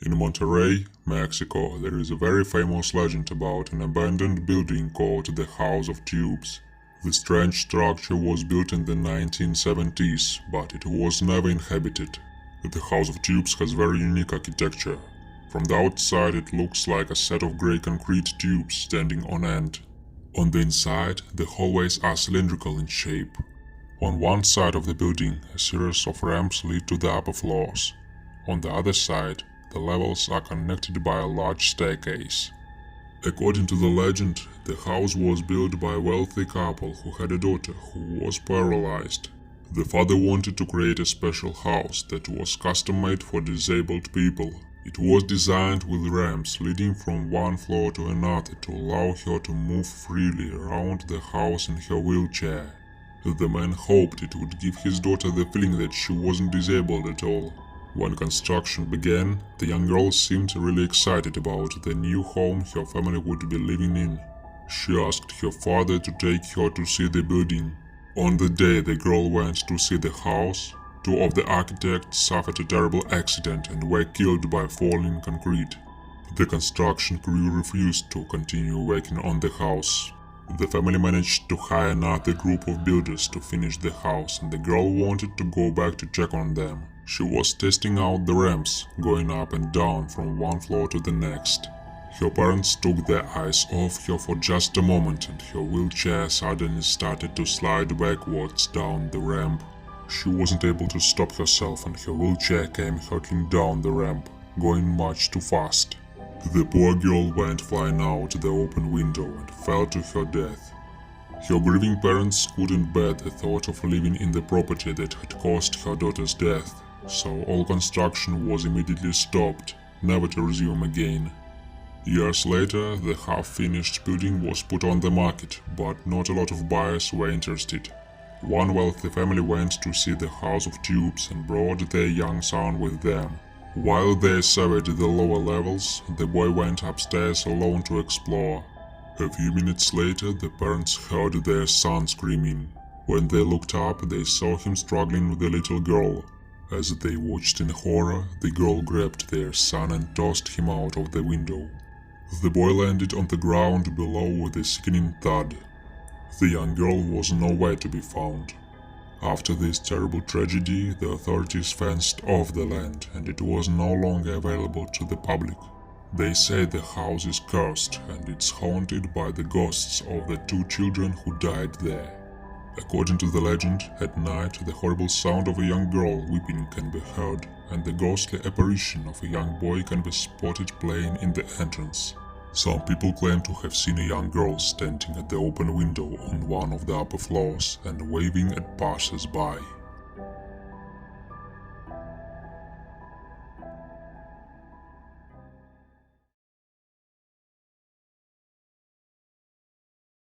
In Monterrey, Mexico, there is a very famous legend about an abandoned building called the House of Tubos. The strange structure was built in the 1970s, but it was never inhabited. The House of Tubos has very unique architecture. From the outside it looks like a set of grey concrete tubes standing on end. On the inside, the hallways are cylindrical in shape. On one side of the building, a series of ramps lead to the upper floors. On the other side, the levels are connected by a large staircase. According to the legend, the house was built by a wealthy couple who had a daughter who was paralyzed. The father wanted to create a special house that was custom-made for disabled people. It was designed with ramps leading from one floor to another to allow her to move freely around the house in her wheelchair. The man hoped it would give his daughter the feeling that she wasn't disabled at all. When construction began, the young girl seemed really excited about the new home her family would be living in. She asked her father to take her to see the building. On the day the girl went to see the house, two of the architects suffered a terrible accident and were killed by falling concrete. The construction crew refused to continue working on the house. The family managed to hire another group of builders to finish the house, and the girl wanted to go back to check on them. She was testing out the ramps, going up and down from one floor to the next. Her parents took their eyes off her for just a moment, and her wheelchair suddenly started to slide backwards down the ramp. She wasn't able to stop herself, and her wheelchair came hurtling down the ramp, going much too fast. The poor girl went flying out the open window and fell to her death. Her grieving parents couldn't bear the thought of living in the property that had caused her daughter's death, so all construction was immediately stopped, never to resume again. Years later, the half-finished building was put on the market, but not a lot of buyers were interested. One wealthy family went to see the House of Tubos and brought their young son with them. While they surveyed the lower levels, the boy went upstairs alone to explore. A few minutes later, the parents heard their son screaming. When they looked up, they saw him struggling with the little girl. As they watched in horror, the girl grabbed their son and tossed him out of the window. The boy landed on the ground below with a sickening thud. The young girl was nowhere to be found. After this terrible tragedy, the authorities fenced off the land and it was no longer available to the public. They say the house is cursed and it's haunted by the ghosts of the two children who died there. According to the legend, at night the horrible sound of a young girl weeping can be heard, and the ghostly apparition of a young boy can be spotted playing in the entrance. Some people claim to have seen a young girl standing at the open window on one of the upper floors and waving at passers-by.